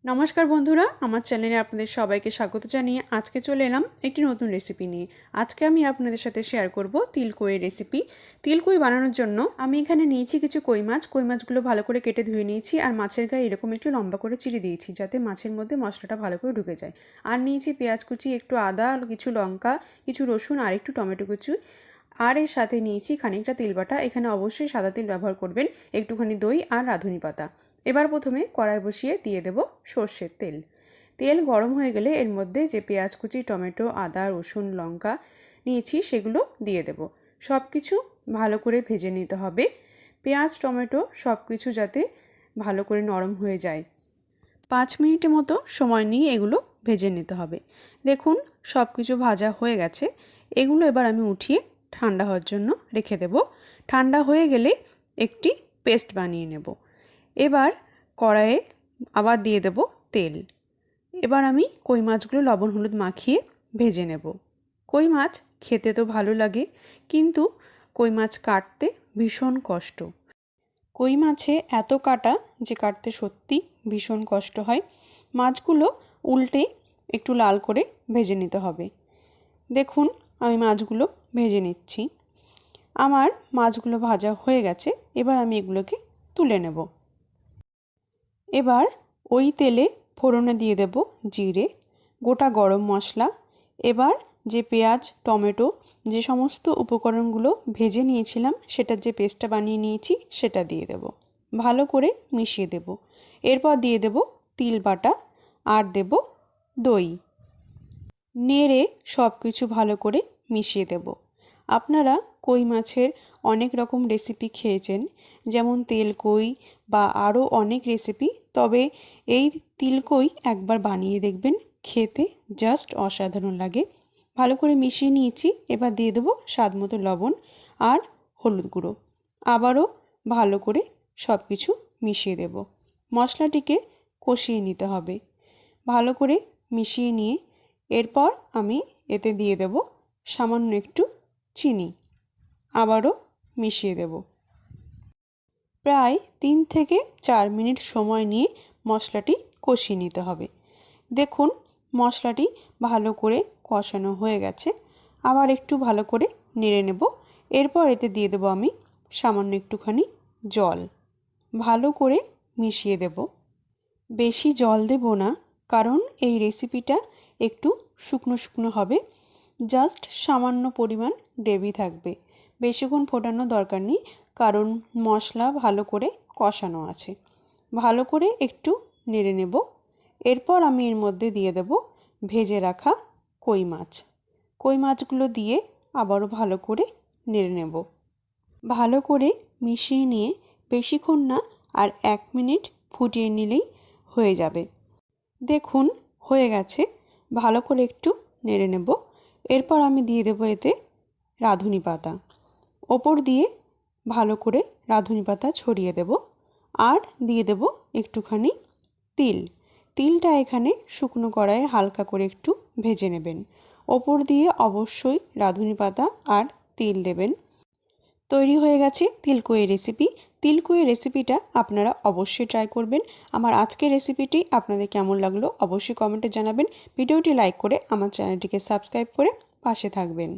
নমস্কার বন্ধুরা, আমার চ্যানেলে আপনাদের সবাইকে স্বাগত জানিয়ে আজকে চলে এলাম একটি নতুন রেসিপি নিয়ে। আজকে আমি আপনাদের সাথে শেয়ার করব তিলকইয়ের রেসিপি। তিলকই বানানোর জন্য আমি এখানে নিয়েছি কিছু কই মাছ। কই মাছগুলো ভালো করে কেটে ধুয়ে নিয়েছি আর মাছের গায়ে এরকম একটু লম্বা করে চিড়ে দিয়েছি যাতে মাছের মধ্যে মশলাটা ভালো করে ঢুকে যায়। আর নিয়েছি পেঁয়াজ কুচি, একটু আদা, কিছু লঙ্কা, কিছু রসুন আর একটু টমেটো কুচি। আর এর সাথে নিয়েছি খানিকটা তিল বাটা। এখানে অবশ্যই সাদা তিল ব্যবহার করবেন, একটুখানি দই আর রাঁধুনি পাতা। এবার প্রথমে কড়াই বসিয়ে দিয়ে দেব সর্ষের তেল। তেল গরম হয়ে গেলে এর মধ্যে যে পেঁয়াজ কুচি, টমেটো, আদা, রসুন, লঙ্কা নিয়েছি সেগুলো দিয়ে দেব। সব কিছু ভালো করে ভেজে নিতে হবে। পেঁয়াজ, টমেটো সব কিছু যাতে ভালো করে নরম হয়ে যায়। 5 মিনিটের মতো সময় নিয়ে এগুলো ভেজে নিতে হবে। দেখুন সব কিছু ভাজা হয়ে গেছে। এগুলো এবার আমি উঠিয়ে ঠান্ডা হওয়ার জন্য রেখে দেব। ঠান্ডা হয়ে গেলে একটি পেস্ট বানিয়ে নেব। এবার কড়াইয়ে আবার দিয়ে দেব তেল। এবার আমি কই মাছগুলো লবণ হলুদ মাখিয়ে ভেজে নেব। কই মাছ খেতে তো ভালো লাগে, কিন্তু কই মাছ কাটতে ভীষণ কষ্ট। কই মাছে এত কাটা যে কাটতে সত্যি ভীষণ কষ্ট হয়। মাছগুলো উল্টে একটু লাল করে ভেজে নিতে হবে। দেখুন আমি মাছগুলো ভেজে নিচ্ছি। আমার মাছগুলো ভাজা হয়ে গেছে। এবার আমি এগুলোকে তুলে নেব। এবার ওই তেলে ফোড়নে দিয়ে দেব জিরে, গোটা গরম মশলা। এবার যে পেঁয়াজ, টমেটো, যে সমস্ত উপকরণগুলো ভেজে নিয়েছিলাম সেটার যে পেস্টটা বানিয়ে নিয়েছি সেটা দিয়ে দেব। ভালো করে মিশিয়ে দেব। এরপর দিয়ে দেব তিল বাটা আর দেব দই। নেড়ে সব কিছু ভালো করে মিশিয়ে দেব। আপনারা কই মাছের অনেক রকম রেসিপি খেয়েছেন, যেমন তেলকই বা আরও অনেক রেসিপি, তবে এই তিলকই একবার বানিয়ে দেখবেন, খেতে জাস্ট অসাধারণ লাগে। ভালো করে মিশিয়ে নিয়েছি। এবার দিয়ে দেবো স্বাদ মতো লবণ আর হলুদ গুঁড়ো। আবারও ভালো করে সব কিছু মিশিয়ে দেব। মশলাটিকে কষিয়ে নিতে হবে। ভালো করে মিশিয়ে নিয়ে এরপর আমি এতে দিয়ে দেব সামান্য একটু চিনি। আবারও মিশিয়ে দেব। প্রায় 3 থেকে 4 মিনিট সময় নিয়ে মশলাটি কষিয়ে নিতে হবে। দেখুন মশলাটি ভালো করে কষানো হয়ে গেছে। আবার একটু ভালো করে নেড়ে নেব। এরপর এতে দিয়ে দেব আমি সামান্য একটুখানি জল। ভালো করে মিশিয়ে দেব। বেশি জল দেব না, কারণ এই রেসিপিটা একটু শুকনো শুকনো হবে। জাস্ট সামান্য পরিমাণ গ্রেভি থাকবে। বেশিক্ষণ ফোটানোর দরকার নেই, কারণ মশলা ভালো করে কষানো আছে। ভালো করে একটু নেড়ে নেব। এরপর আমি এর মধ্যে দিয়ে দেব ভেজে রাখা কই মাছ। কই মাছগুলো দিয়ে আবারও ভালো করে নেড়ে নেব। ভালো করে মিশিয়ে নিয়ে বেশিক্ষণ না, আর 1 মিনিট ফুটিয়ে নিলেই হয়ে যাবে। দেখুন হয়ে গেছে। ভালো করে একটু নেড়ে নেব। এরপর আমি দিয়ে দেব এতে রাঁধুনি পাতা। ওপর দিয়ে ভালো করে রাঁধুনি পাতা ছড়িয়ে দেব। আর দিয়ে দেব একটুখানি তিল। তিলটা এখানে শুকনো কড়াইয়ে হালকা করে একটু ভেজে নেবেন। ওপর দিয়ে অবশ্যই রাঁধুনি পাতা আর তিল দেবেন। তৈরি হয়ে গেছে তিলকইয়ের রেসিপি। তিলকইয়ের রেসিপিটা আপনারা অবশ্যই ট্রাই করবেন। আমার আজকের রেসিপিটি আপনাদের কেমন লাগলো অবশ্যই কমেন্টে জানাবেন। ভিডিওটি লাইক করে আমার চ্যানেলটিকে সাবস্ক্রাইব করে পাশে থাকবেন।